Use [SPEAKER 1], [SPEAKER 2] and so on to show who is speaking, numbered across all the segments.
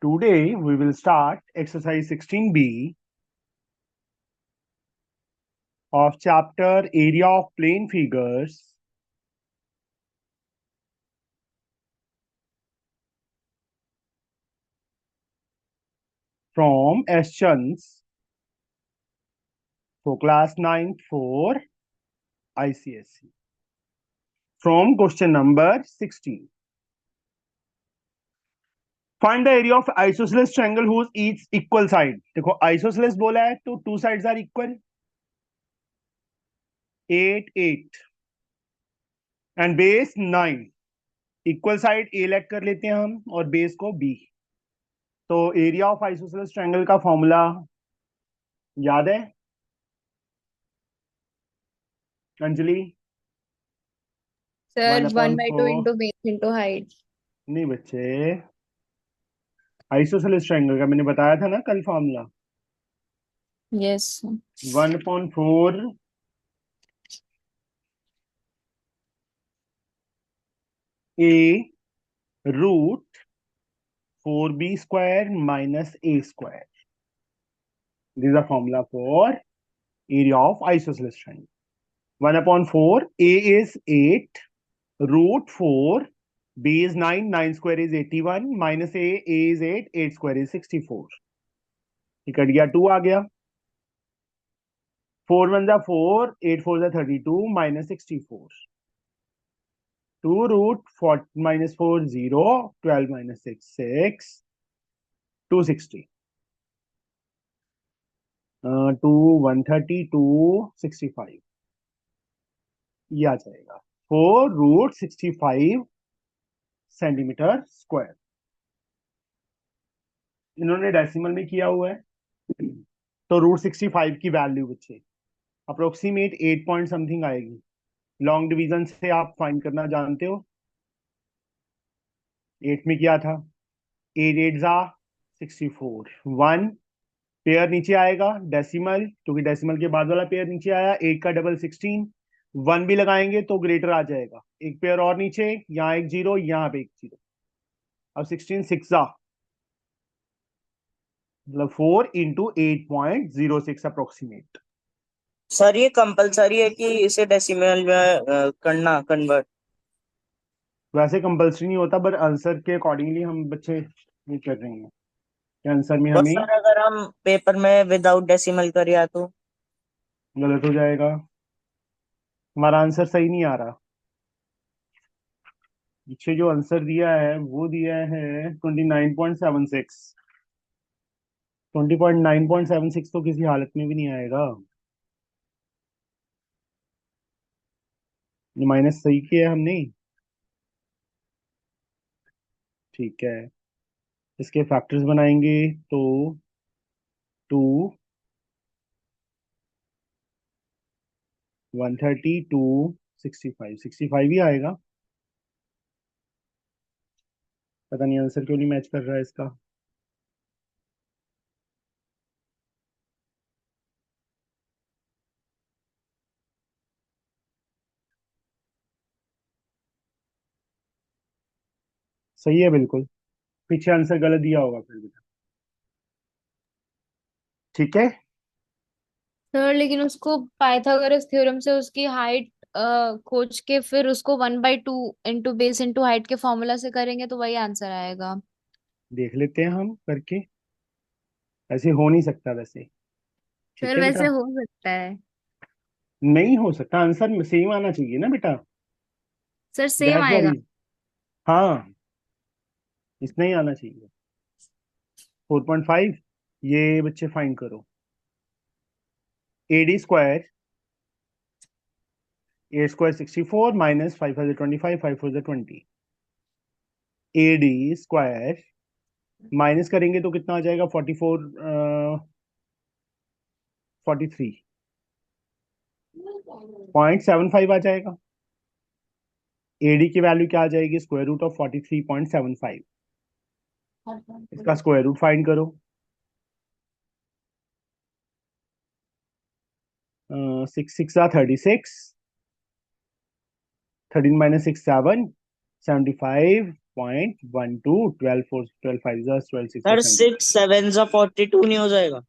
[SPEAKER 1] Today we will start exercise 16B of chapter area of plane figures from S. Chand's for class 9 for ICSE. From question number 16. Find the area of isosceles triangle whose each equal side. देखो isosceles बोला है तो two sides are equal. 8, 8 and base 9. Equal side A let कर लेते हैं हम और base को बी. तो एरिया ऑफ आइसोसेलेस ट्रायंगल का फॉर्मूला याद है Anjali?
[SPEAKER 2] Sir 1/2
[SPEAKER 1] 1/4.
[SPEAKER 2] Into base into height.
[SPEAKER 1] नहीं बच्चे, आइसोसेलेस ट्रायंगल का मैंने बताया था ना कल formula.
[SPEAKER 2] Yes.
[SPEAKER 1] 1/4 A root 4b square minus a square. This is a formula for area of isosceles triangle. 1/4 a is 8 root 4 b is 9, 9 square is 81 minus a is 8, 8 square is 64. ये cut गया, 2 आ गया. 4 1 जा 4, 8 4 जा 32 minus 64. 2 root 4 minus 4 0, 12 minus 6 6, 260. 2 130 265. ये आ जाएगा 4 root 65 centimetre square. इन्होंने decimal में किया हुआ है तो रूट 65 की वैल्यू बच्चे अप्रोक्सीमेट 8 पॉइंट समथिंग आएगी. लॉन्ग डिवीजन से आप फाइंड करना जानते हो. 8 में किया था 8 8 जा 64. 1 पेयर नीचे आएगा डेसिमल, क्योंकि डेसिमल के बाद वाला पेयर नीचे आया. 8 का डबल 16. 1 भी लगाएंगे तो ग्रेटर आ जाएगा. एक पेयर और नीचे, यहाँ एक जीरो, यहाँ पे एक जीरो. अब 16 6 जा मतलब 4 इंटू 8.06 अप्रोक्सीमेट.
[SPEAKER 3] सर ये कंपलसरी है कि इसे डेसिमल में करना कन्वर्ट?
[SPEAKER 1] वैसे कंपल्सरी नहीं होता, बट आंसर के अकॉर्डिंगली हम बच्चे ये कर रहे हैं कि आंसर में
[SPEAKER 3] बस
[SPEAKER 1] हमें
[SPEAKER 3] सर अगर हम पेपर में विदाउट डेसिमल करिए तो
[SPEAKER 1] गलत हो जाएगा. हमारा आंसर सही नहीं आ रहा. पीछे जो आंसर दिया है वो दिया है 29.76. 20.9.76 तो किसी हालत में भी नहीं आएगा. ये माइनस सही किया है हमने. ठीक है, इसके फैक्टर्स बनाएंगे तो 2 130 265 65 ही आएगा. पता नहीं आंसर क्यों नहीं मैच कर रहा है इसका. सही है बिल्कुल. पीछे आंसर गलत दिया होगा फिर भी. ठीक है.
[SPEAKER 2] सर लेकिन उसको पाइथागोरस थ्योरम से उसकी हाइट खोज के फिर उसको 1/2 इंटू बेस इंटू हाइट के फॉर्मूला से करेंगे तो वही आंसर आएगा.
[SPEAKER 1] देख लेते हैं हम करके. ऐसे हो नहीं सकता वैसे. ठीक
[SPEAKER 2] सर
[SPEAKER 1] है
[SPEAKER 2] वैसे
[SPEAKER 1] बेटा,
[SPEAKER 2] हो सकता है.
[SPEAKER 1] नहीं हो सकता. आंसर सेम आना चाहिए ना बेटा.
[SPEAKER 2] सर सेम
[SPEAKER 1] दैट्स द
[SPEAKER 2] आएगा.
[SPEAKER 1] रीजन. हाँ, इतना ही आना चाहिए. 4.5. ये बच्चे फाइंड करो. AD square, 8 square 64 minus 5 25 5 4 20. AD square minus करेंगे तो कितना आ जाएगा? 44 43.75 आ जाएगा. AD की वैल्यू क्या आ जाएगी? Square root of 43.75. इसका स्क्वायर रूट फाइंड करो. 6 6 36. 13 minus 6 7, 75. 0.12 12 4 12 5 12 6
[SPEAKER 3] सर 6 7 42 नहीं हो जाएगा?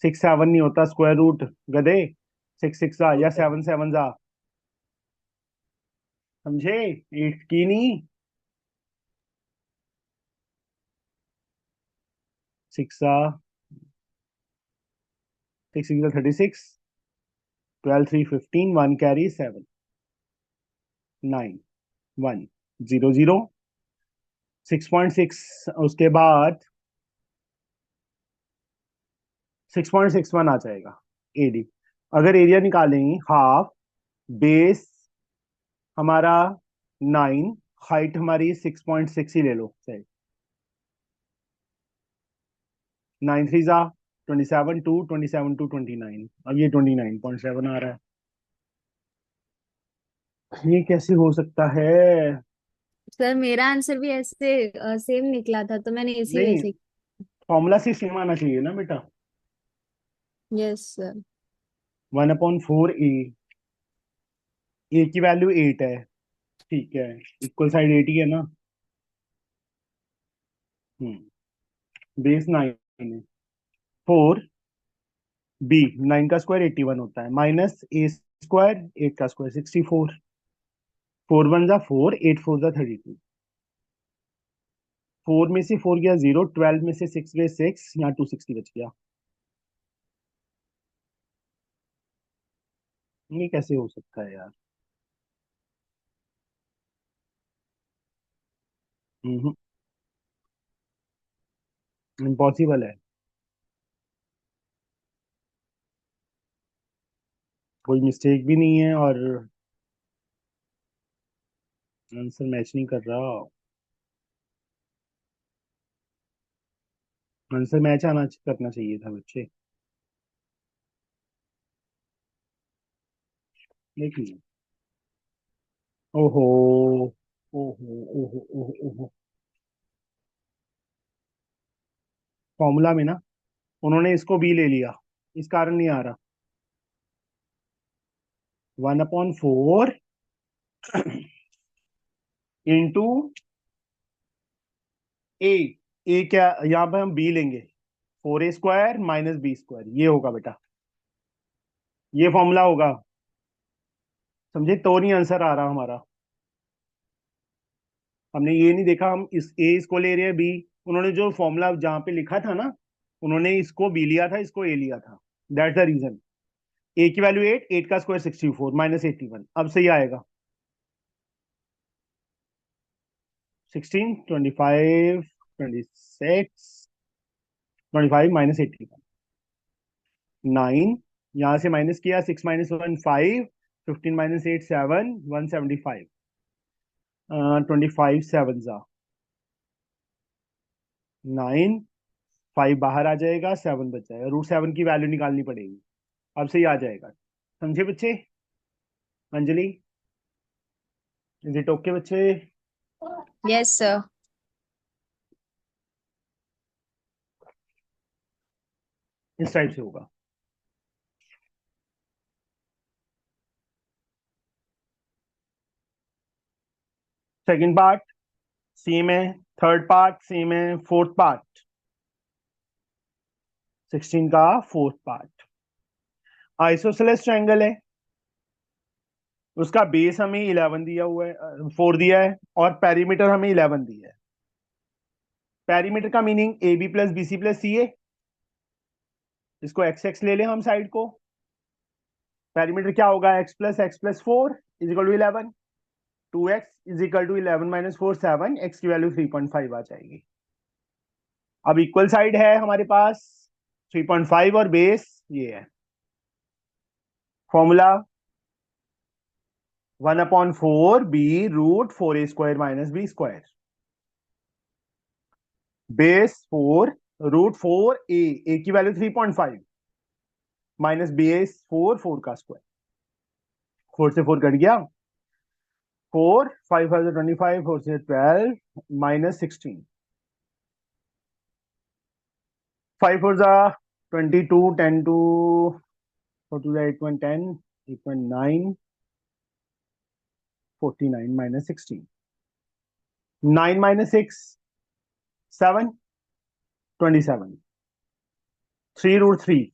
[SPEAKER 1] 6 7 नहीं होता स्क्वायर रूट गधे। 6 6 या 7 7 समझे 8 की नहीं 6 6 36 12 3 15 1 कैरी 7 9 1 0 0 6.6 उसके बाद 6.61 आ जाएगा एडी। अगर एरिया निकालेंगे हाफ बेस हमारा 9 हाइट हमारी 6.6 ही ले लो सही। 9 3 27 2 27 2 29 अब ये 29.7 आ रहा है। ये कैसे हो सकता है?
[SPEAKER 2] सर मेरा आंसर भी ऐसे सेम निकला था, तो मैंने इसी
[SPEAKER 1] नहीं,
[SPEAKER 2] वजह से।
[SPEAKER 1] फॉर्मूला से सेम आना चाहिए ना बेटा।
[SPEAKER 2] Yes sir.
[SPEAKER 1] 1/4 ए की वैल्यू 8 है, ठीक है, इक्वल साइड 8 ही है ना। बेस 9 है। 4 बी 9 का स्क्वायर 81 होता है माइनस ए स्क्वायर 8 का स्क्वायर 64। 4 1 जा 4 8 4 जा 32। 4 में से 4 गया 0 12 में से 6 गए 6 यहाँ 260 बच गया। ये कैसे हो सकता है यार? इम्पॉसिबल है। कोई मिस्टेक भी नहीं है और आंसर मैच नहीं कर रहा। आंसर मैच आना करना चाहिए था बच्चे, लेकिन ओहो ओहो ओहो ओहो ओहो। फॉर्मूला में ना उन्होंने इसको बी ले लिया, इस कारण नहीं आ रहा। 1/4 इंटू ए। ए क्या यहाँ पे हम बी लेंगे 4a² माइनस b², ये होगा बेटा, ये फॉर्मूला होगा। समझे तो नहीं आंसर आ रहा हमारा। हमने ये नहीं देखा हम इस ए इसको ले रहे हैं बी। उन्होंने जो फॉर्मूला जहां पे लिखा था ना, उन्होंने इसको बी लिया था इसको ए लिया था। That's the reason. ए की वैल्यू 8 8 का स्क्वायर 64 माइनस 81 अब सही आएगा। 16 25 26 25 माइनस 81 9 यहाँ से माइनस किया 6 माइनस 1 5 15 माइनस 8 7 175 25 7 9 5 बाहर आ जाएगा 7 बच जाएगा, √7 की वैल्यू निकालनी पड़ेगी। अब सही आ जाएगा। समझे बच्चे? अंजलि, इज इट ओके बच्चे?
[SPEAKER 2] Yes sir.
[SPEAKER 1] इस टाइप से होगा। सेकंड पार्ट सेम है, थर्ड पार्ट सेम है, फोर्थ पार्ट 16 का फोर्थ पार्ट आइसोसेलेस ट्रायंगल है। उसका बेस हमें 11 दिया हुआ है, 4 दिया है, और पेरीमीटर हमें 11 दिया है। पेरीमीटर का meaning A B plus B C plus C A. इसको एक्स एक्स ले लें हम साइड को। पेरीमीटर क्या होगा? x plus 4 is equal to 11। 2x is equal to 11 minus 4 7, x की वैल्यू 3.5 आ जाएगी। अब इक्वल साइड है हमारे पास 3.5 और बेस ये है। Formula 1/4 b √4a² minus b²। Base 4 √4 A की वैल्यू 3.5 माइनस बेस 4 4 का स्क्वायर। 4 से 4 कट गया, 4 5 5 25 4 से 12 माइनस 16 5 4 जा 22 10 to 4 2 8.10 8.9 49 minus 16 9 minus 6 7 27 3 root 3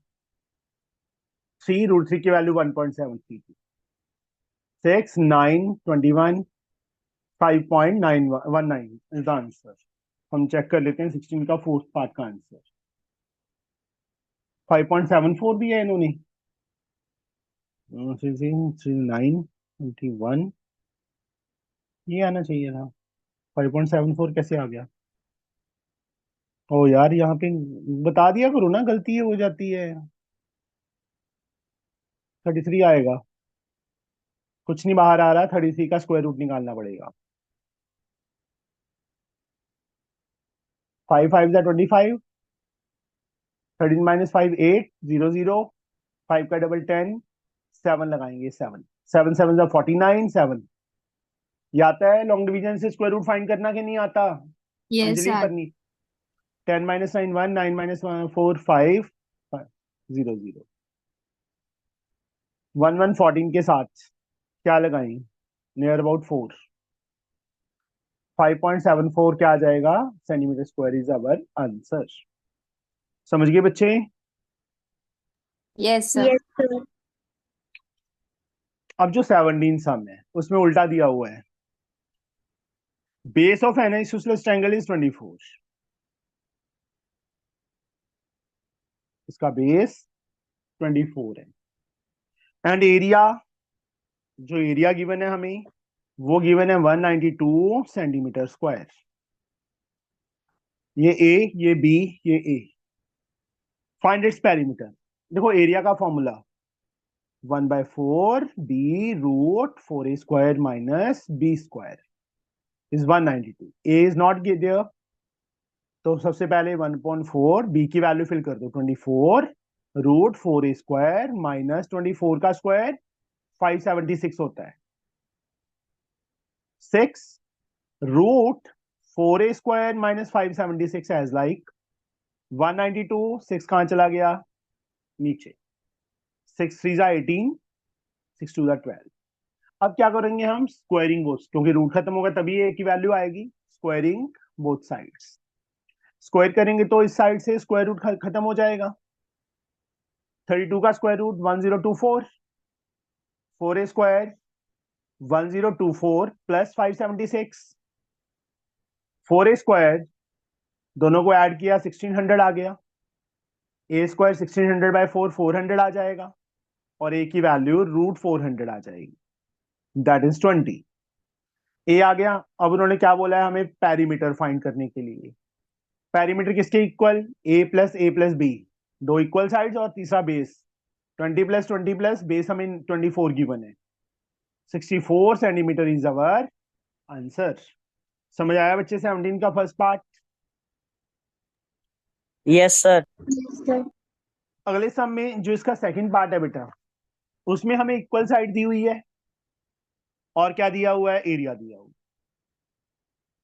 [SPEAKER 1] 3 root 3 की वैल्यू 1.732 6 9 21 5.919 इज द आंसर। हम चेक कर लेते हैं 16 का फोर्थ पार्ट का आंसर। 5.74 भी है इन्होंने। 9 21 ये आना चाहिए था। 5.74 कैसे आ गया? ओ यार यहाँ पे बता दिया करो ना, गलती हो जाती है। 33 आएगा। कुछ नहीं बाहर आ रहा, 33 का स्क्वायर रूट निकालना पड़ेगा। 5 5 25, 13 माइनस 5 8 0 0, 5 का डबल 10, 7 लगाएंगे 7 7 7 49 7। ये आता है लॉन्ग डिवीजन से स्क्वायर रूट फाइंड करना कि नहीं आता?
[SPEAKER 2] यस
[SPEAKER 1] अंजलि करनी। 10 माइनस 9 1, 9 माइनस 4 5 0 0। 1 1 14 के साथ क्या लगाएं? Near about 4। 5.74 क्या आ जाएगा? Centimetre square is our answer. समझ गए बच्चे?
[SPEAKER 2] Yes sir.
[SPEAKER 4] Yes sir.
[SPEAKER 1] अब जो 17 सम है उसमें उल्टा दिया हुआ है। Base of N isosceles triangle is 24। इसका बेस 24 है। एंड एरिया, जो एरिया गिवन है हमें वो गिवन है 192 सेंटीमीटर स्क्वायर। ये ए, ये बी, ये ए। Find its perimeter. देखो एरिया का formula 1/4 B root 4a square minus B square is 192। A is not there, तो सबसे पहले 1/4 बी की वैल्यू फिल कर दो 24 रूट 4a स्क्वायर माइनस 24 का स्क्वायर 576 होता है। 6 root 4a square minus 576 as like 192। 6 कहां चला गया? नीचे। 6 3 जा 18, 6 2 जा 12। अब क्या करेंगे हम? स्क्वायरिंग बोथ, क्योंकि रूट खत्म होगा तभी ए की वैल्यू आएगी। Squaring both sides. स्क्वायर करेंगे तो इस साइड से स्क्वायर रूट खत्म हो जाएगा। 32 का square root 1024, 4a square 1024 plus 576, 4a square दोनों को ऐड किया 1600 आ गया। ए स्क्वायर 1600/4 400 आ जाएगा और ए की वैल्यू रूट 400 आ जाएगी, दैट इज 20। ए आ गया। अब उन्होंने क्या बोला है हमें? पेरीमीटर फाइंड करने के लिए। पेरीमीटर किसके इक्वल? ए प्लस बी, दो इक्वल साइड्स और तीसरा बेस। 20 प्लस बेस हमें 24 गिवन है। 64 सेंटीमीटर इज अवर आंसर। समझ आया बच्चे 17 का first part?
[SPEAKER 3] Yes sir.
[SPEAKER 4] Yes sir.
[SPEAKER 1] अगले सम में जो इसका सेकंड पार्ट है बेटा, उसमें हमें इक्वल साइड दी हुई है और क्या दिया हुआ है? एरिया दिया हुआ है।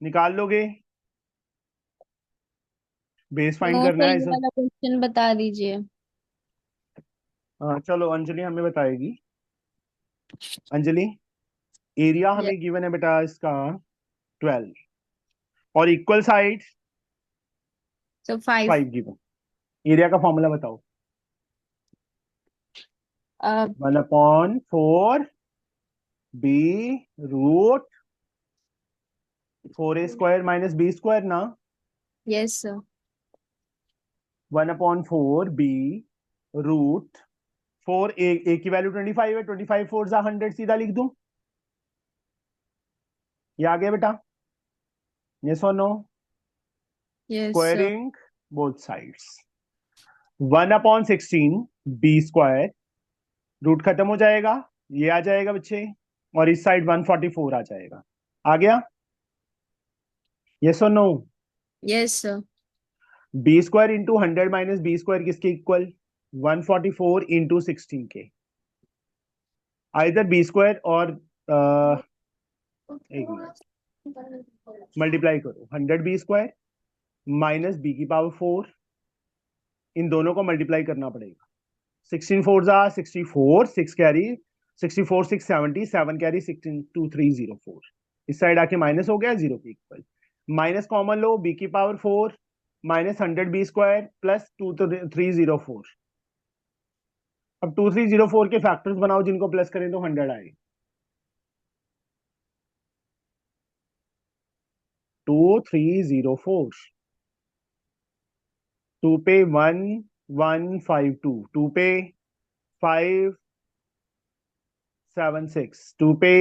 [SPEAKER 1] निकाल लोगे? बेस फाइंड
[SPEAKER 2] नो
[SPEAKER 1] करना
[SPEAKER 2] सर,
[SPEAKER 1] है
[SPEAKER 2] ये
[SPEAKER 1] इसे।
[SPEAKER 2] वाला क्वेश्चन बता दीजिए।
[SPEAKER 1] हाँ चलो अंजलि हमें बताएगी। अंजलि, एरिया
[SPEAKER 2] यस
[SPEAKER 1] हमें गिवन है बेटा इसका 12 और equal side
[SPEAKER 2] so 5।
[SPEAKER 1] 5 given. Area का फॉर्मूला बताओ। 1/4 B root 4a square minus B square ना।
[SPEAKER 2] Yes sir.
[SPEAKER 1] 1/4 B root 4 A की वैल्यू 25 है। 25 4 जा 100, सीधा लिख दूं। ये आ गया बेटा? यस और no?
[SPEAKER 2] Yes sir.
[SPEAKER 1] Squaring both sides. 1/16 B square, root खत्म हो जाएगा, ये आ जाएगा बच्चे, और इस साइड 144 आ जाएगा। आ गया? यस और no?
[SPEAKER 2] Yes sir.
[SPEAKER 1] B square into 100 minus B square किसके इक्वल? 144 इंटू 16 के। आइदर बी स्क्वायर और एक मिनट, मल्टीप्लाई करो 100 बी स्क्वायर माइनस बी की पावर 4, इन दोनों को मल्टीप्लाई करना पड़ेगा। 16 4 जा 64, 6 कैरी 64 6 70, 7 कैरी 16 2 3 0 4। इस साइड आके माइनस हो गया, जीरो के इक्वल। माइनस कॉमन लो, बी की पावर 4 माइनस 100b² प्लस 2304। अब 2304 के फैक्टर्स बनाओ जिनको प्लस करें तो 100 आए। 2304 टू पे 1152, टू पे 576, टू पे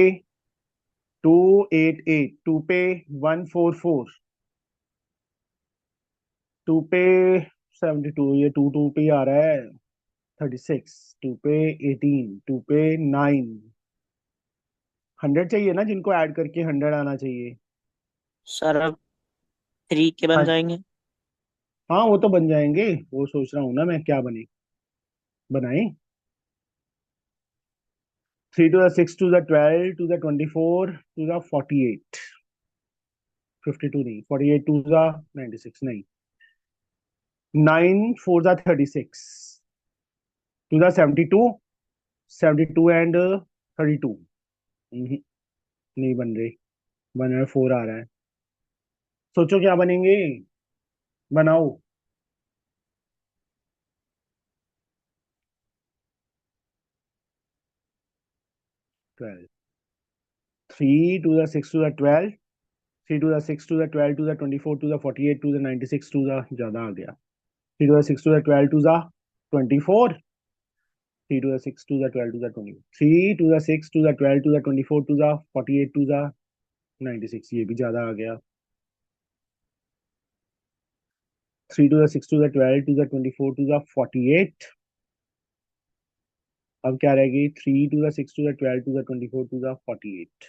[SPEAKER 1] 288, टू पे 144, टू पे 72, ये टू पे आ रहा है 36, टू पे 18, टू पे 9। 100 चाहिए ना, जिनको ऐड करके 100 आना चाहिए।
[SPEAKER 3] सर अब 3 के बन
[SPEAKER 1] हाँ
[SPEAKER 3] जाएंगे।
[SPEAKER 1] हाँ, वो तो बन जाएंगे, वो सोच रहा हूँ ना मैं क्या बने बनाए। 3 to the 6 to the 12 to the 24 to the 48, 52 नहीं, 48 to the 96 नहीं, 9 4 the 36 to the 72, 72 and 32। नहीं बन रहे, बन रहा है 4 आ रहा है। सोचो क्या बनेंगे, बनाओ। 12, 3 to the 6 to the 12, 3 to the 6 to the 12 to the 24 to the 48 to the 96 to the, ज्यादा आ गया, 3 to the 6 to the 12 to the 24, 3 to the 6 to the 12 to the 20, 3 to the 6 to the 12 to the 24 to the 48 to the 96, ये भी ज्यादा आ गया। 3 to the 6 to the 12 to the 24 to the 48, अब क्या रहेगी, 3 to the 6 to the 12 to the 24 to the 48।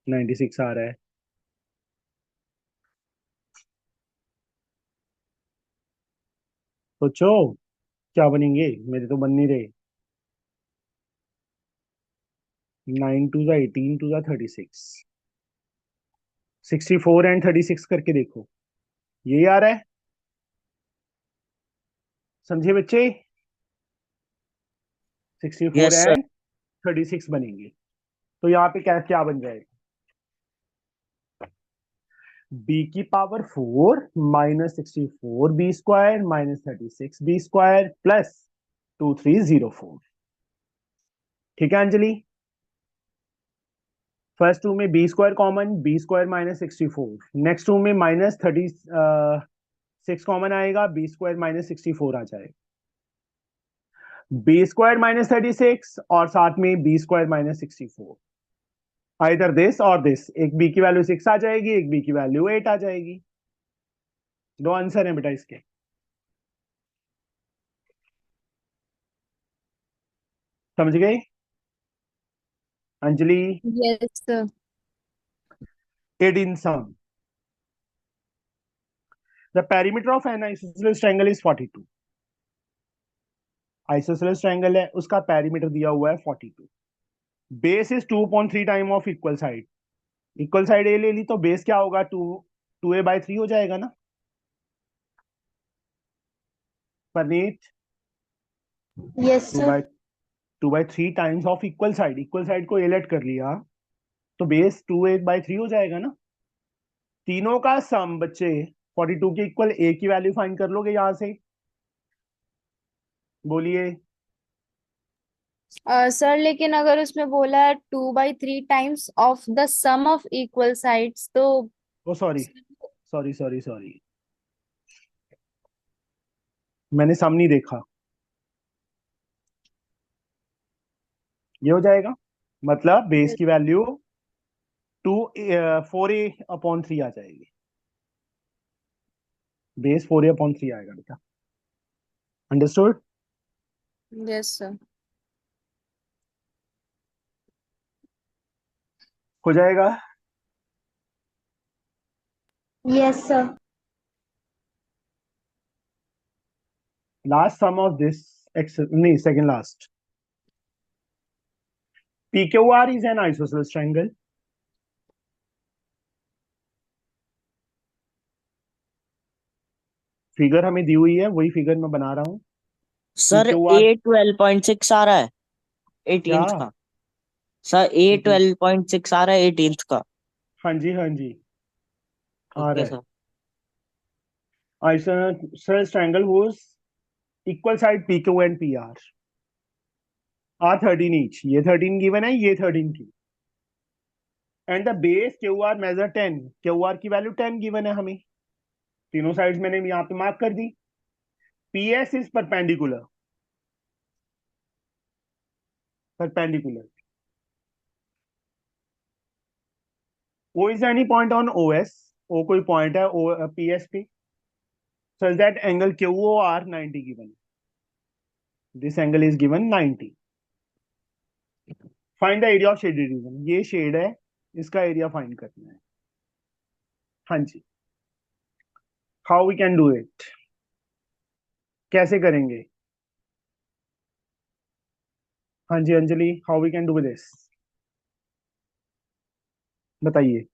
[SPEAKER 1] 96 आ रहा है। सोचो क्या बनेंगे, मेरे तो बन नहीं रहे। 9 to the 18 to the 36, 64 and 36 करके देखो, यही आ रहा है। समझे बच्चे, 64
[SPEAKER 3] यस सर।
[SPEAKER 1] एंड 36 बनेंगे। तो यहाँ पे क्या क्या बन जाएगा, बी की power 4 minus 64b² minus 36b² plus 2304। ठीक है अंजलि, फर्स्ट टू में b² common, b² minus 64, next two में माइनस 36 कॉमन आएगा, b² माइनस 64 आ जाएगा, b² माइनस 36 और साथ में b² माइनस 64, आइदर दिस और दिस। एक b की वैल्यू 6 आ जाएगी, एक b की वैल्यू 8 आ जाएगी। दो आंसर है बेटा इसके। समझ गए Anjali?
[SPEAKER 2] Yes sir.
[SPEAKER 1] 18 sum, the perimeter of an isosceles triangle is 42। Isosceles triangle है, उसका पेरीमीटर दिया हुआ है 42। Base is 2.3 time of equal side. Equal side A ले ली तो बेस क्या होगा, 2a/3 हो जाएगा ना Parneet?
[SPEAKER 2] Yes
[SPEAKER 1] too
[SPEAKER 2] sir.
[SPEAKER 1] By 2/3 times of equal side को ए लेट कर लिया तो बेस 2a/3 हो जाएगा ना। तीनों का सम बच्चे 42 के इक्वल, ए की वैल्यू फाइंड कर लोगे यहां से, बोलिए।
[SPEAKER 2] सर लेकिन अगर उसमें बोला है 2/3 times of the sum of equal sides तो
[SPEAKER 1] ओ सॉरी, सॉरी, मैंने सम नहीं देखा। ये हो जाएगा, मतलब बेस की वैल्यू 4a/3 आ जाएगी, बेस 4a/3 आएगा बेटा। अंडरस्टूड?
[SPEAKER 2] Yes sir.
[SPEAKER 1] हो जाएगा।
[SPEAKER 2] Yes sir.
[SPEAKER 1] Last sum of this X, नहीं second last, PQR is an isosceles triangle. Figure हमें दी हुई है, वही फिगर मैं बना रहा हूँ।
[SPEAKER 3] सर ए
[SPEAKER 1] PQR
[SPEAKER 3] 12.6 आ रहा है
[SPEAKER 1] क्या?
[SPEAKER 3] 18th का। सर ए
[SPEAKER 1] 18,
[SPEAKER 3] 12.6 आ रहा है 18th का।
[SPEAKER 1] हाँ जी हाँ जी, आ
[SPEAKER 3] ओके
[SPEAKER 1] रहा
[SPEAKER 3] सर।
[SPEAKER 1] है isosceles triangle whose equal side PQ and PR are 13 each. ये 13 गिवन है, ये 13 की, and the base QR measure 10, QR की वैल्यू 10 गिवन है हमें, तीनों साइड्स मैंने यहाँ पे मार्क कर दी. PS is perpendicular. O is any point on OS. O कोई पॉइंट है PS पे, such that angle QOR 90 given. This angle is given 90. Find the area of shaded region. ये शेड है, इसका एरिया फाइंड करना है. हाँ जी. How we can do it? कैसे करेंगे? हाँ जी Anjali, how we can do this? बताइए.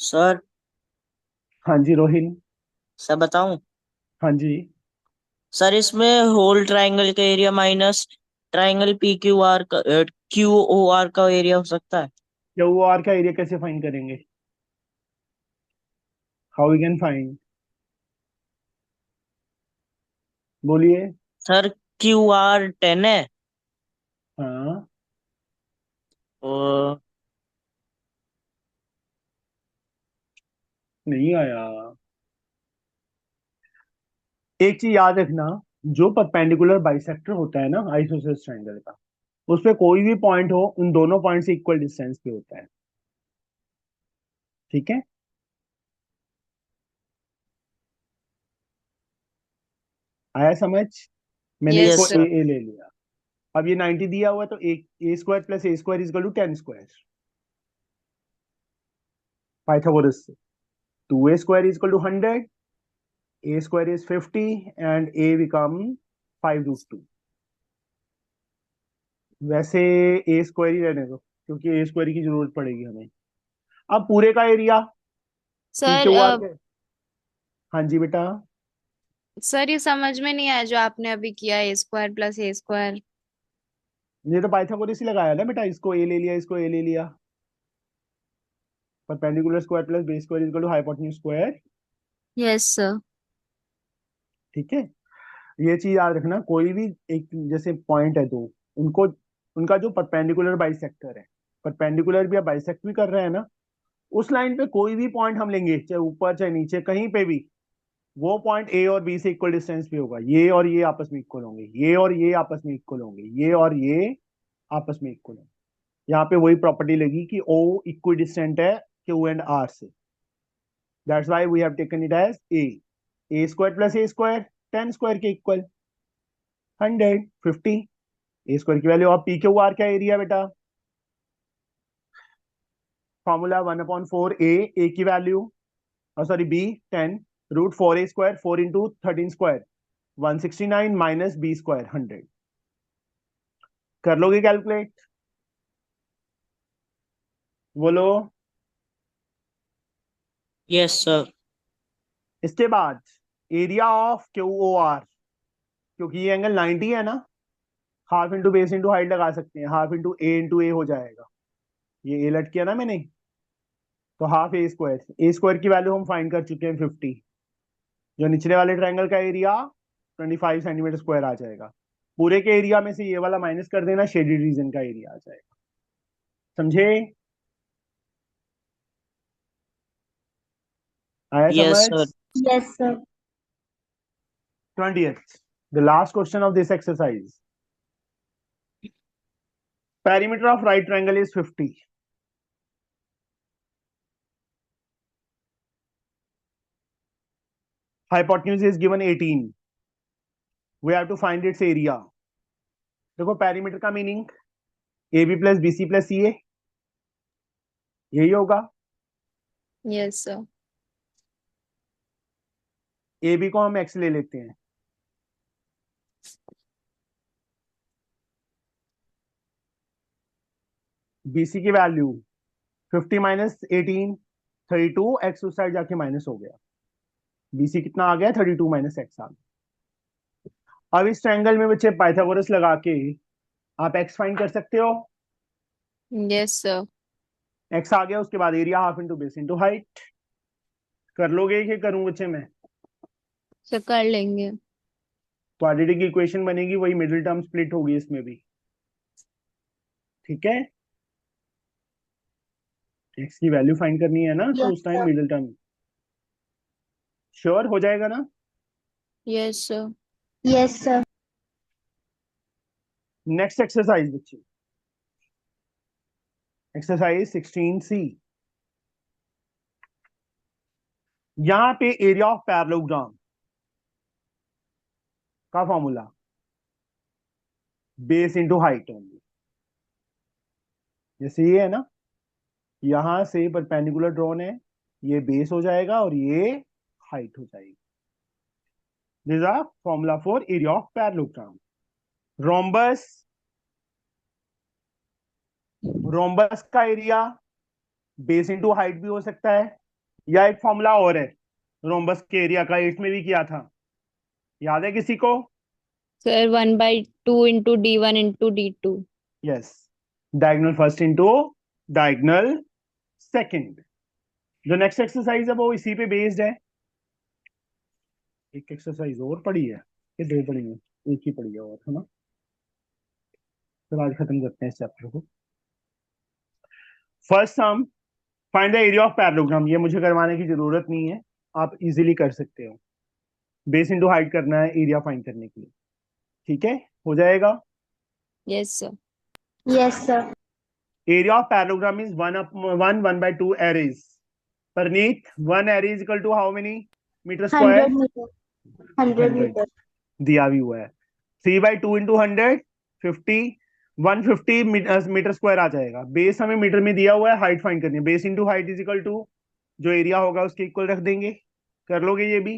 [SPEAKER 3] सर
[SPEAKER 1] हाँ जी रोहिन.
[SPEAKER 3] सर बताऊं?
[SPEAKER 1] हाँ जी.
[SPEAKER 3] सर इसमें होल ट्रायंगल का area minus triangle P Q R का क्यू ओ आर का एरिया हो सकता है।
[SPEAKER 1] QOR का एरिया कैसे फाइंड करेंगे? How we can find? बोलिए.
[SPEAKER 3] सर क्यू आर 10 है
[SPEAKER 1] हाँ.
[SPEAKER 3] और
[SPEAKER 1] नहीं आया. एक चीज याद रखना, जो परपेंडिकुलर बाइसेक्टर होता है ना आइसोसेलेस ट्रायंगल का, उस पे कोई भी पॉइंट हो, उन दोनों पॉइंट से इक्वल डिस्टेंस पे होता है. ठीक है. आया समझ? मैंने
[SPEAKER 2] यस
[SPEAKER 1] इसको
[SPEAKER 3] yes
[SPEAKER 2] sir.
[SPEAKER 1] A
[SPEAKER 3] sir.
[SPEAKER 1] A ले लिया. अब ये 90 दिया हुआ है, तो A square plus A square is equal to 10 square, Pythagoras से. 2a square is equal to 100, a square is 50, and a become 5 root 2. वैसे ए स्क्वायर ही रहने दो, क्योंकि ए स्क्वायर की जरूरत पड़ेगी हमें. अब पूरे का area P
[SPEAKER 2] sir
[SPEAKER 1] Q R के. हाँ जी बेटा.
[SPEAKER 2] सर ये समझ में नहीं आया जो आपने अभी किया, ए स्क्वायर प्लस ए स्क्वायर.
[SPEAKER 1] ये तो पाइथागोरस ही लगाया ना बेटा, इसको ए ले लिया, इसको ए ले लिया. Perpendicular square plus base square is equal to hypotenuse square.
[SPEAKER 2] Yes sir.
[SPEAKER 1] ठीक है. ये चीज याद रखना, कोई भी एक जैसे पॉइंट है दो, उनको, उनका जो परपेंडिकुलर बाइसेक्टर है, परपेंडिकुलर भी या बाइसेक्ट भी कर रहे हैं ना, उस लाइन पे कोई भी पॉइंट हम लेंगे, चाहे ऊपर चाहे नीचे कहीं पे भी, वो पॉइंट ए और बी से इक्वल डिस्टेंस पे होगा. ये और ये आपस में इक्वल होंगे, ये और ये आपस में इक्वल होंगे, ये और ये आपस में इक्वल होंगे. यहाँ पे वही प्रॉपर्टी लगी कि ओ इक्वी डिस्टेंट है क्यू एंड आर से. That's why we have taken it as A square plus A square 10 square के इक्वल 150. ए स्क्वायर की वैल्यू. अब पी क्यू आर क्या एरिया बेटा? फॉर्मूला 1/4 ए की value, sorry B 10 root 4 A square, 4 into 13 square 169 minus B square 100. कर लोगे calculate? बोलो.
[SPEAKER 3] Yes sir.
[SPEAKER 1] इसके बाद area of Q O are, क्योंकि ये एंगल 90 है ना, half into base into height लगा सकते हैं, हाफ इंटू ए हो जाएगा. ये ए लट किया ना मैंने, तो हाफ ए स्क्वायर की वैल्यू हम फाइंड कर चुके हैं 50. जो निचले वाले ट्रायंगल का एरिया 25 सेंटीमीटर स्क्वायर आ जाएगा. पूरे के एरिया में से ये वाला माइनस कर देना, शेडेड रीजन का एरिया आ जाएगा. समझे? आया
[SPEAKER 3] यस
[SPEAKER 1] समझ?
[SPEAKER 3] Sir.
[SPEAKER 4] Yes, sir.
[SPEAKER 1] 20th, the last question of this exercise. Perimeter of right triangle is 50. Hypotenuse is given 18. We have to find its area. देखो पेरीमीटर का meaning A B plus B C plus C A, यही होगा.
[SPEAKER 2] Yes sir.
[SPEAKER 1] A B को हम x ले लेते हैं. B C की वैल्यू 50 माइनस 18 32, एक्स उस साइड जाके माइनस हो गया. बीसी कितना आ गया? 32 माइनस एक्स आ गया. अब इस ट्रायंगल में बच्चे पाइथागोरस लगा के आप एक्स फाइंड कर सकते हो.
[SPEAKER 2] Yes sir.
[SPEAKER 1] एक्स आ गया, उसके बाद area half into base into height. कर लोगे कि करूं बच्चे में?
[SPEAKER 2] सर कर लेंगे।
[SPEAKER 1] क्वाड्रेटिक इक्वेशन बनेगी, वही मिडिल टर्म स्प्लिट होगी इसमें भी। ठीक है, एक्स की वैल्यू फाइंड करनी है ना, तो
[SPEAKER 4] यस
[SPEAKER 1] उस time
[SPEAKER 4] sir.
[SPEAKER 1] Middle term. Sure हो जाएगा ना?
[SPEAKER 2] Yes sir.
[SPEAKER 4] Yes sir.
[SPEAKER 1] Next exercise बच्चे, एक्सरसाइज 16C। यहां पे एरिया ऑफ पैरेललोग्राम का formula base into height only. जैसे ये है ना, यहां से परपेंडिकुलर ड्रॉन है, ये बेस हो जाएगा और ये हाइट हो जाएगी। This are formula for area of parallelogram. Rhombus, rhombus का एरिया बेस इंटू हाइट भी हो सकता है, या एक फॉर्मूला और है रोम्बस के एरिया का, 8 में भी किया था, याद है किसी को?
[SPEAKER 2] Sir 1/2 × D1 × D2।
[SPEAKER 1] Yes, diagonal first into diagonal second. जो नेक्स्ट एक्सरसाइज है वो इसी पे बेस्ड है। एक एक्सरसाइज और पड़ी है, ये दो पड़ी है, एक ही पड़ी है और, है ना? चलो आज खत्म करते हैं इस चैप्टर को। First sum, find the area of parallelogram. ये मुझे करवाने की जरूरत नहीं है, आप इजीली कर सकते हो। बेस इंटू हाइट करना है एरिया फाइंड करने के लिए। ठीक है, हो जाएगा।
[SPEAKER 2] Yes sir.
[SPEAKER 4] Yes sir.
[SPEAKER 1] Area of parallelogram is 1/2 ares. Parneet, 1 are is equal to how many metre
[SPEAKER 4] 100
[SPEAKER 1] square?
[SPEAKER 4] Metre. 100
[SPEAKER 1] 100
[SPEAKER 4] metre.
[SPEAKER 1] दिया भी हुआ है। 3/2 इंटू 100, 50, 150 मीटर स्क्वायर आ जाएगा। बेस हमें मीटर में दिया हुआ है, हाइट फाइंड करनी है, base into height is equal to जो एरिया होगा उसके इक्वल रख देंगे। कर लोगे ये भी?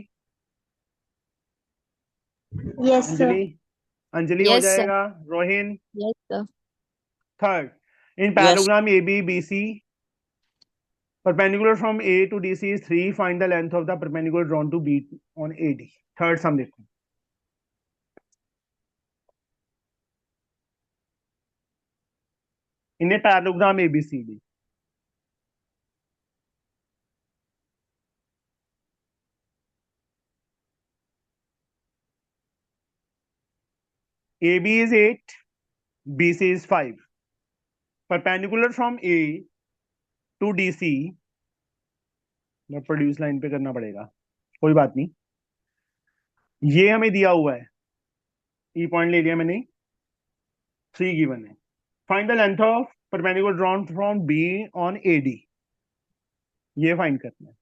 [SPEAKER 4] Yes sir.
[SPEAKER 1] अंजलि, अंजलि हो
[SPEAKER 2] यस सर।
[SPEAKER 1] जाएगा। Rohin,
[SPEAKER 2] yes sir.
[SPEAKER 1] Third, in
[SPEAKER 3] yes.
[SPEAKER 1] Parallelogram ABBC perpendicular from A to DC is 3, find the length of the perpendicular drawn to B on AD। Third सम देखो, इन्हें parallelogram ABCD। AB is 8, BC is 5, perpendicular from A to DC, produce line पे करना पड़ेगा, कोई बात नहीं। ये हमें दिया हुआ है, ई पॉइंट ले लिया मैंने, 3 गिवन है। Find the length of perpendicular drawn from B on AD, ये फाइंड करना है।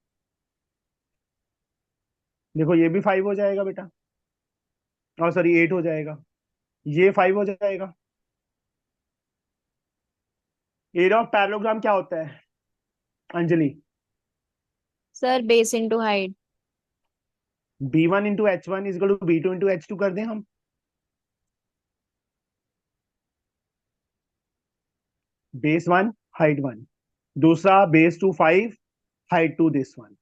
[SPEAKER 1] देखो ये भी 5 हो जाएगा बेटा, और सॉरी 8 हो जाएगा, ये 5 हो जाएगा। एरिया ऑफ पैरेललोग्राम क्या होता है Anjali?
[SPEAKER 2] Sir base into height.
[SPEAKER 1] B1 into H1 is equal to B2 into H2 कर दें हम। बेस 1 हाइट 1, दूसरा बेस 2 5 हाइट 2 दिस वन।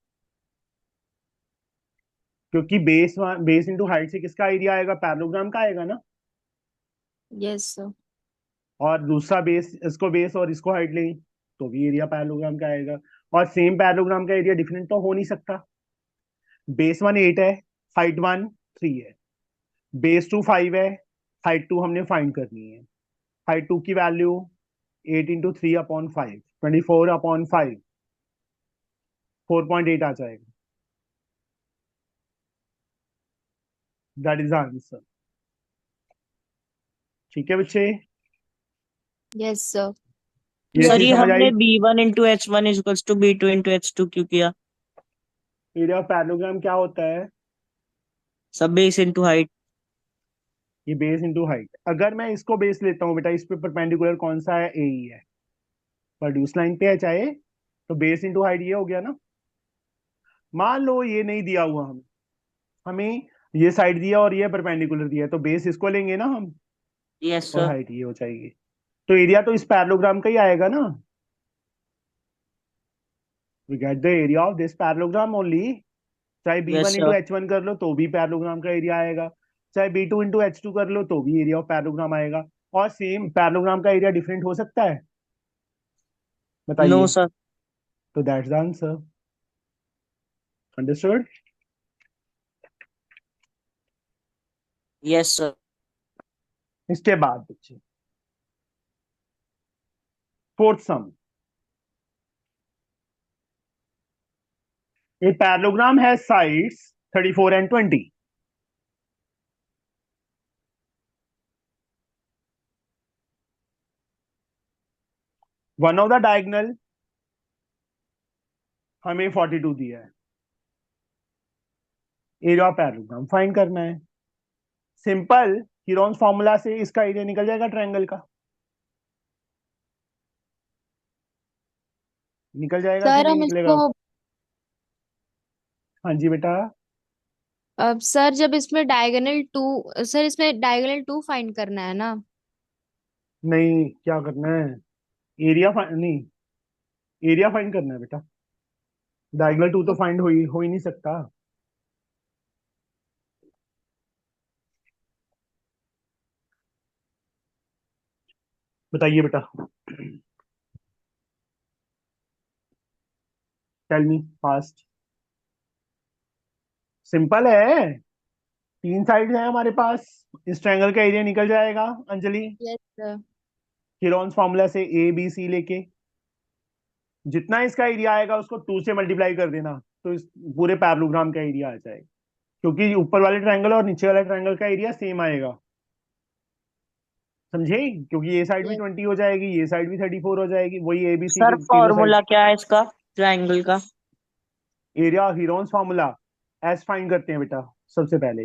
[SPEAKER 1] क्योंकि बेस इंटू हाइट से किसका एरिया आएगा? पैरेललोग्राम का आएगा ना।
[SPEAKER 2] Yes sir.
[SPEAKER 1] और दूसरा बेस, इसको बेस और इसको हाइट लें तो भी एरिया पैरेललोग्राम का आएगा। और सेम पैरेललोग्राम का एरिया डिफरेंट तो हो नहीं सकता। बेस 1 8 है, हाइट 1 3 है, बेस 2 5 है, हाइट 2 हमने फाइंड करनी है। हाइट 2 की वैल्यू 8 इंटू 3/5, 24/5, 4.8 आ जाएगा। That is answer. ठीक है बच्चे,
[SPEAKER 2] यस सर।
[SPEAKER 1] ये
[SPEAKER 3] सर
[SPEAKER 1] चीज
[SPEAKER 3] ये
[SPEAKER 1] समझ
[SPEAKER 3] हमने
[SPEAKER 1] आई?
[SPEAKER 3] B1 × H1 = B2 × H2 क्यों किया?
[SPEAKER 1] एरिया ऑफ पैरेललोग्राम क्या होता है?
[SPEAKER 3] सब बेस इंटू हाइट।
[SPEAKER 1] ये बेस इंटू हाइट। अगर मैं इसको बेस लेता हूँ बेटा, इस पे परपेंडिकुलर कौन सा है? ए ही है, प्रोड्यूस लाइन पे है चाहे, तो बेस इंटू हाइट ये हो गया ना। मान लो ये नहीं दिया हुआ, हमें हमें ये साइड दिया और ये परपेंडिकुलर दिया है, तो बेस इसको लेंगे ना हम,
[SPEAKER 3] यस
[SPEAKER 1] और
[SPEAKER 3] सर।
[SPEAKER 1] हाइट ये हो जाएगी। तो एरिया तो इस पैरेललोग्राम का ही आएगा ना। We get the area of this parallelogram only. चाहे
[SPEAKER 3] yes
[SPEAKER 1] B1 into
[SPEAKER 3] sir.
[SPEAKER 1] H1 कर लो तो भी पैरेललोग्राम का एरिया आएगा, चाहे B2 इंटू H2 कर लो तो भी एरिया ऑफ पैरेललोग्राम आएगा। और सेम पैरेललोग्राम का एरिया डिफरेंट हो सकता है? बताइए।
[SPEAKER 3] No sir.
[SPEAKER 1] तो that's the answer. Understood?
[SPEAKER 3] Yes sir.
[SPEAKER 1] इसके बाद बच्चे fourth sum. A parallelogram has sides 34 and 20. One of the diagonal हमें 42 दिया है। एरिया ऑफ पैरेललोग्राम फाइंड करना है। सिंपल हीरोन्स फॉर्मूला से इसका एरिया निकल जाएगा ट्रायंगल का। निकल जाएगा कि
[SPEAKER 2] सर
[SPEAKER 1] नहीं
[SPEAKER 2] हम
[SPEAKER 1] निकलेगा?
[SPEAKER 2] इसको
[SPEAKER 1] हाँ जी बेटा।
[SPEAKER 2] अब सर जब इसमें डायगोनल टू, सर इसमें डायगोनल टू फाइंड करना है ना?
[SPEAKER 1] नहीं, क्या करना है? एरिया नहीं, एरिया फाइंड करना है बेटा। डायगोनल 2 तो फाइंड हो ही नहीं सकता। बताइए बेटा। Tell me fast. सिंपल है, 3 साइड है हमारे पास। इस ट्रायंगल का एरिया निकल जाएगा अंजलि,
[SPEAKER 2] यस सर।
[SPEAKER 1] कीरोन्स फॉर्मूला से ए बी सी लेके। जितना इसका एरिया आएगा उसको 2 से मल्टीप्लाई कर देना, तो इस पूरे पैरेललोग्राम का एरिया आ जाएगा। क्योंकि ऊपर वाले ट्रायंगल और नीचे वाले ट्रायंगल का एरिया सेम आएगा। समझे? क्योंकि ये साइड भी
[SPEAKER 2] यस
[SPEAKER 1] 20 हो जाएगी, ये साइड भी 34 हो जाएगी, वही एबीसी
[SPEAKER 3] सर
[SPEAKER 1] के तीनों साइड।
[SPEAKER 3] फॉर्मूला क्या है इसका ट्रायंगल का?
[SPEAKER 1] Area Heron's formula S find करते हैं बेटा। सबसे पहले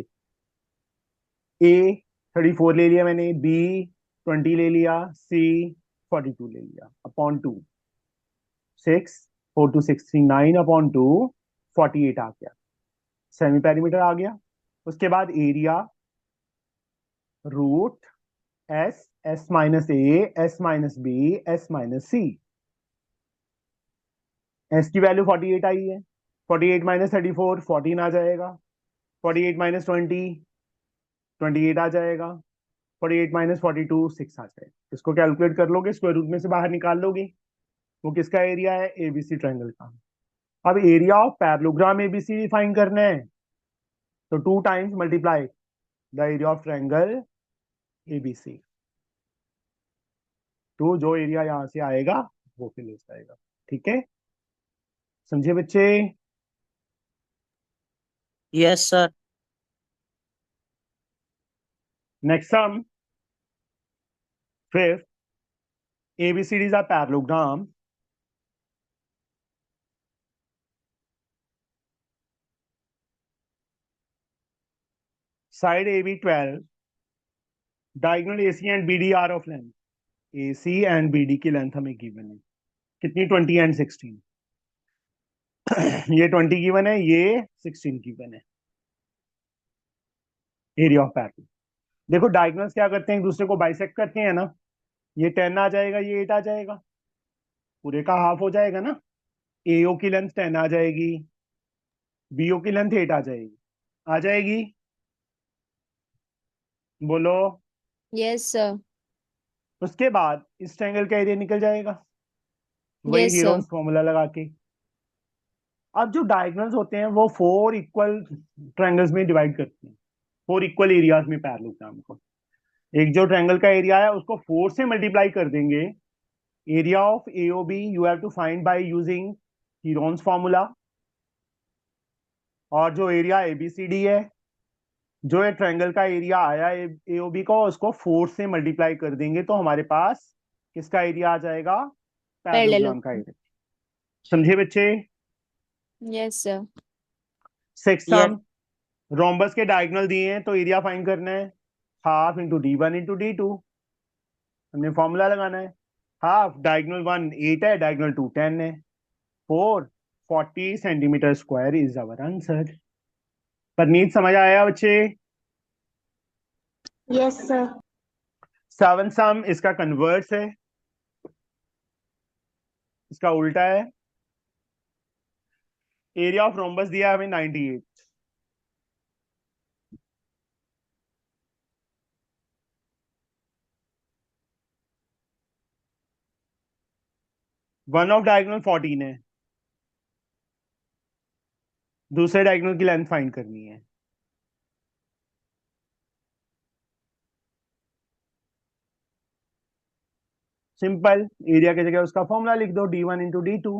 [SPEAKER 1] ए 34 ले लिया मैंने, बी 20 ले लिया, सी 42 ले लिया, अपॉन 2, 6, 4 2 6 3 9 अपॉन 2, 48 आ गया। सेमी पेरीमीटर आ गया। उसके बाद area root S, S minus A, S minus B, S minus C. S की वैल्यू 48 आई है। 48 माइनस 34 14 आ जाएगा। 48 माइनस 20 28 आ जाएगा। 48 माइनस 42 6 आ जाएगा। इसको कैलकुलेट कर लोगे, स्क्वायर रूट में से बाहर निकाल लोगे। वो किसका एरिया है? एबीसी ट्रायंगल का। अब area of parallelogram ABC find करना है, तो 2 times multiply the area of triangle ABC. तो जो एरिया यहां से आएगा वो फिर ले जाएगा। ठीक है, समझे बच्चे?
[SPEAKER 3] Yes sir.
[SPEAKER 1] Next sum, fifth. ABCDs are parallelogram. Side AB 12, diagonal AC and BD are of length. AC and BD की लेंथ हमें गिवन है कितनी? 20 and 16। ये 20 गिवन है, ये 16 गिवन है। Area of parallel. देखो डायगोनल्स क्या करते हैं, एक दूसरे को बाइसेक्ट करते हैं ना। ये 10 आ जाएगा, ये 8 आ जाएगा, पूरे का हाफ हो जाएगा ना। AO की लेंथ 10 आ जाएगी, BO की लेंथ 8 आ जाएगी। आ जाएगी? बोलो।
[SPEAKER 2] Yes sir.
[SPEAKER 1] उसके बाद इस ट्रायंगल का एरिया निकल जाएगा, वही
[SPEAKER 2] यस सर।
[SPEAKER 1] हीरोन्स फॉर्मूला लगा के। अब जो डायगोनल्स होते हैं वो 4 इक्वल ट्रायंगल्स में डिवाइड करते हैं, 4 इक्वल एरियाज में पैरेललोग्राम को। एक जो ट्रायंगल का एरिया है उसको 4 से मल्टीप्लाई कर देंगे। Area of AOB you have to find by using Heron's formula. और जो एरिया एबीसीडी है, जो ये ट्रायंगल का एरिया आया एओबी का, उसको 4 से मल्टीप्लाई कर देंगे तो हमारे पास किसका एरिया आ जाएगा? पैरेललोग्राम का
[SPEAKER 2] पैरेललोग्राम।
[SPEAKER 1] एरिया। समझे बच्चे?
[SPEAKER 2] Yes sir.
[SPEAKER 1] Six
[SPEAKER 3] yes.
[SPEAKER 1] Sum, rhombus के डायगोनल दिए हैं तो एरिया फाइंड करना है। Half into D1 into D2। हमने फॉर्मूला लगाना है। हाफ डायगोनल 1 8 है, डायगोनल 2 10 है। 4 40 centimetre square is our answer. Parneet समझ आया बच्चे?
[SPEAKER 4] Yes, sir.
[SPEAKER 1] सेवन सम इसका कन्वर्स है, इसका उल्टा है। एरिया ऑफ रोम्बस दिया है हमें 98। वन ऑफ डायगोनल 14 है, दूसरे डायगोनल की लेंथ फाइंड करनी है। सिंपल, एरिया की जगह उसका फॉर्मूला लिख दो, d1 × d2,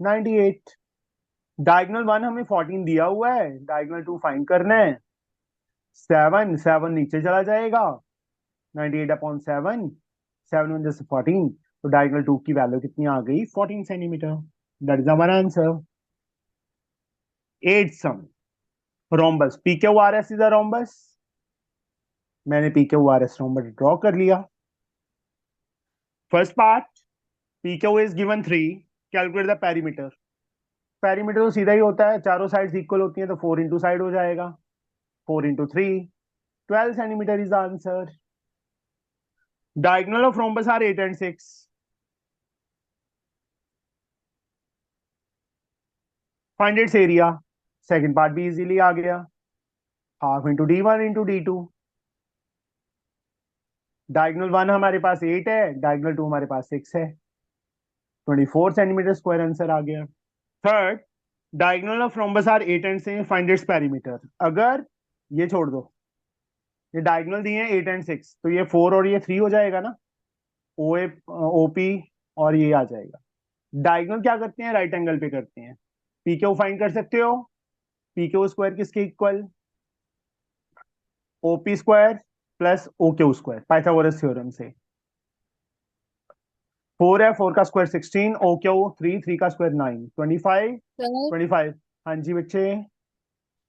[SPEAKER 1] 98। डायगोनल 1 हमें 14 दिया हुआ है, डायगोनल 2 फाइंड करना है। 7 7 नीचे चला जाएगा, 98/7, 7 1 जैसे 14, तो डायगोनल 2 की वैल्यू कितनी आ गई? 14 centimetre. That is our answer. 8 sum, rhombus PQRS is a rhombus. मैंने PQRS रोम्बस ड्रॉ कर लिया। First part, PQ is given 3, calculate the perimeter. Perimeter तो सीधा ही होता है, चारों साइड्स इक्वल होती हैं, तो 4 इंटू साइड हो जाएगा, 4 into 3, 12 centimetre is the answer. Diagonal of rhombus are 8 and 6। Find its area. Second part भी इजीली आ गया, half into d1 × d2। Diagonal 1 हमारे पास 8 है, डायगोनल 2 हमारे पास 6 है, 24 सेंटीमीटर स्क्वायर आंसर आ गया। Third, diagonal of rhombus are 8 and 6, find its perimeter. अगर ये छोड़ दो, ये डायगोनल दिए हैं 8 and 6, तो ये 4 और ये 3 हो जाएगा ना, OA OP, और ये आ जाएगा। डायगोनल क्या करते हैं? राइट एंगल पे करते हैं। PQ फाइंड कर सकते हो, PQ स्क्वायर किसके equal? OP square plus OQ square, Pythagoras theorem से। 4 है, 4 का स्क्वायर 16, OQ 3, 3 का स्क्वायर 9, 25,
[SPEAKER 2] सर
[SPEAKER 1] 25। हाँ जी बच्चे।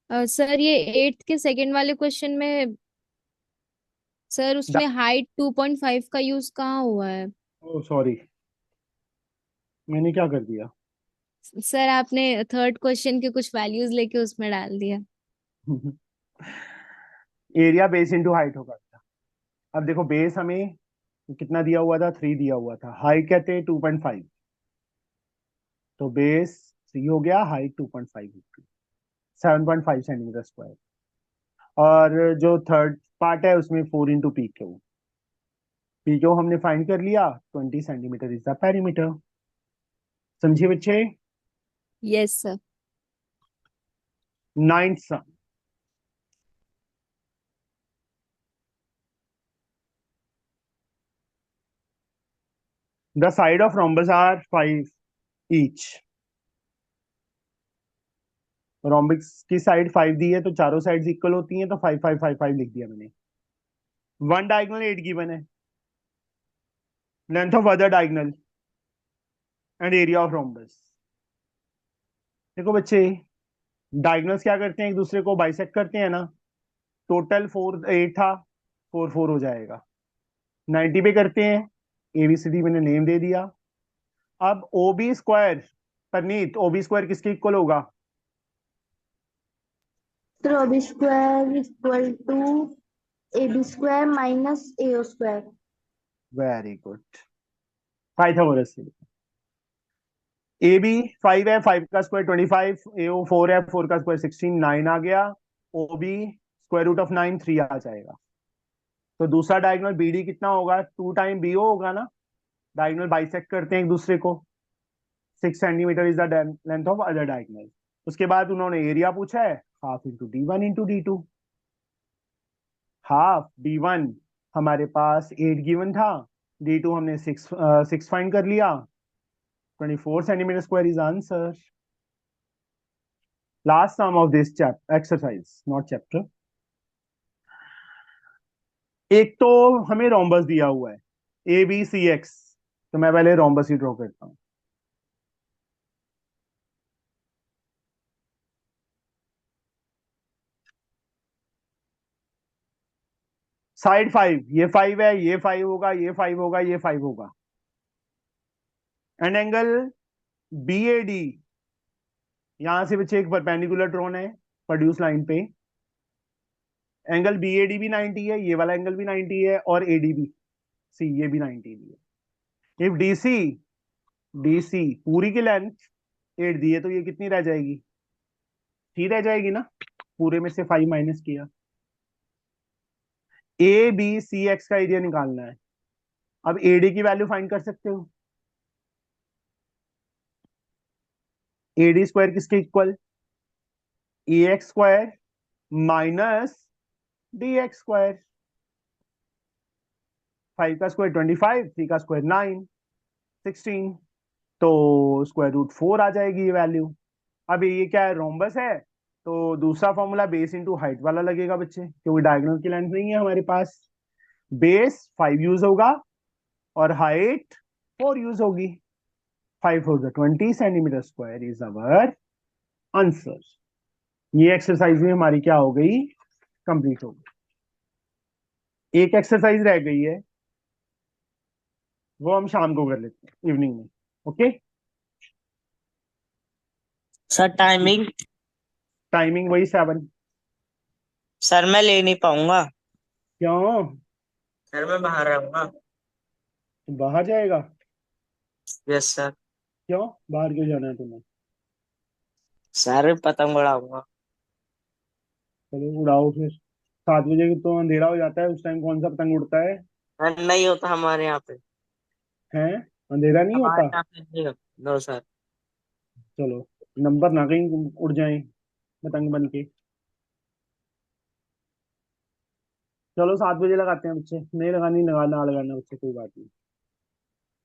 [SPEAKER 2] सर ये 8th के सेकंड वाले क्वेश्चन में सर उसमें हाइट 2.5 का यूज कहाँ हुआ है?
[SPEAKER 1] ओ सॉरी, मैंने क्या कर दिया?
[SPEAKER 2] सर आपने थर्ड क्वेश्चन के कुछ वैल्यूज लेके उसमें डाल दिया।
[SPEAKER 1] एरिया बेस इंटू हाइट होगा। अब देखो, बेस हमें कितना दिया हुआ था? 3 दिया हुआ था, हाइट कहते हैं 2.5, तो बेस 3 हो गया, हाइट 2.5, 7.5 सेंटीमीटर स्क्वायर। और जो थर्ड पार्ट है उसमें 4 इंटू पी क्यू हमने फाइंड कर लिया, 20 सेंटीमीटर इज द पेरीमीटर। समझिए बच्चे।
[SPEAKER 2] Yes sir.
[SPEAKER 1] 9th sum, the side of rhombus are 5 each. Rhombus की साइड 5 दी है, तो चारों साइड्स इक्वल होती हैं, तो 5 5 5 5 लिख दिया मैंने। वन डायगोनल 8 गिवन है, length of other diagonal and area of rhombus. देखो बच्चे, डायगोनल्स क्या करते हैं? एक दूसरे को बाइसेक्ट करते हैं ना। टोटल 4 8 था, 4 4 हो जाएगा। 90 पे करते हैं, ABCD मैंने नेम दे दिया। अब OB square, Parneet OB square किसके इक्वल होगा?
[SPEAKER 4] Sir OB square equal to AB square minus AO square.
[SPEAKER 1] Very good, Pythagoras से। AB 5 है, 5 का स्क्वायर 25, AO 4 है, 4 का स्क्वायर 16, 9 आ गया। OB स्क्वायर रूट ऑफ 9, 3 आ जाएगा। तो दूसरा डायगोनल BD कितना होगा? 2 टाइम BO होगा ना। डायगोनल बाइसेक्ट करते हैं एक दूसरे को। 6 centimetre is the length of other diagonal. उसके बाद उन्होंने एरिया पूछा है, half into d1 × d2। Half d1 हमारे पास 8 गिवन था, d2 हमने 6 फाइंड कर लिया, 24 centimetre square is answer. Last sum of this chapter exercise, not chapter. एक तो हमें रोम्बस दिया हुआ है ABCX, तो मैं पहले रोम्बस ही ड्रॉ करता हूं। साइड 5, ये 5 है, ये 5 होगा, ये 5 होगा, ये 5 होगा। एंड एंगल BAD, यहां से बच्चे एक परपेंडिकुलर ड्रॉन है प्रोड्यूस लाइन पे। एंगल BAD भी 90 है, ये वाला एंगल भी 90 है, और AD भी, सी ये भी 90 है। इफ DC पूरी की लेंथ 8 दी है, तो ये कितनी रह जाएगी? 3 रह जाएगी ना, पूरे में से 5 माइनस किया। ABCX का एरिया निकालना है। अब AD की वैल्यू फाइंड कर सकते हो, ए डी स्क्वायर किसके इक्वल? A X square minus D X square. 5 का स्क्वायर 25, 3 का स्क्वायर 9, 16, तो स्क्वायर रूट 4 आ जाएगी ये वैल्यू। अब ये क्या है, रोम्बस है, तो दूसरा फॉर्मूला बेस इंटू हाइट वाला लगेगा बच्चे, क्योंकि डायगोनल की लेंथ नहीं है हमारे पास। बेस 5 यूज होगा और हाइट 4 यूज होगी। 5 4 20 centimetre square is our answer. ये एक्सरसाइज में हमारी क्या हो गई, कंप्लीट हो गई। एक एक्सरसाइज रह गई है, वो हम शाम को कर लेते हैं, इवनिंग में। Okay,
[SPEAKER 3] sir timing?
[SPEAKER 1] टाइमिंग वही 7।
[SPEAKER 3] सर मैं ले नहीं पाऊंगा।
[SPEAKER 1] क्यों?
[SPEAKER 3] सर मैं बाहर रहूंगा।
[SPEAKER 1] बाहर जाएगा?
[SPEAKER 3] Yes sir.
[SPEAKER 1] क्यों बाहर क्यों जाना है तुम्हें?
[SPEAKER 3] सर पतंग उड़ाऊंगा।
[SPEAKER 1] चलो उड़ाओ फिर। 7 बजे तो अंधेरा हो जाता है, उस टाइम कौन सा पतंग उड़ता है?
[SPEAKER 3] सर नहीं होता हमारे यहाँ पे।
[SPEAKER 1] हैं? अंधेरा नहीं
[SPEAKER 3] हमारे
[SPEAKER 1] होता?
[SPEAKER 3] यहाँ पे नहीं होता। No sir.
[SPEAKER 1] चलो, नंबर ना कहीं उड़ जाए पतंग बन के। चलो 7 बजे लगाते हैं बच्चे, नहीं लगानी लगाना, लगाना बच्चे, कोई बात नहीं।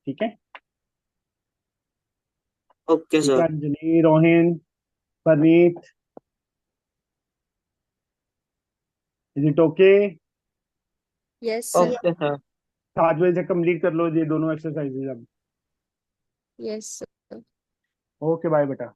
[SPEAKER 1] ठीक है?
[SPEAKER 3] ओके
[SPEAKER 1] ठीक है,
[SPEAKER 3] sir.
[SPEAKER 1] Anjali, Rohin, Parneet, is it okay?
[SPEAKER 2] Yes sir.
[SPEAKER 3] Okay sir.
[SPEAKER 1] 7 बजे से कंप्लीट कर लो ये दोनों एक्सरसाइजेज अब।
[SPEAKER 2] Yes sir.
[SPEAKER 1] ओके बाय बेटा।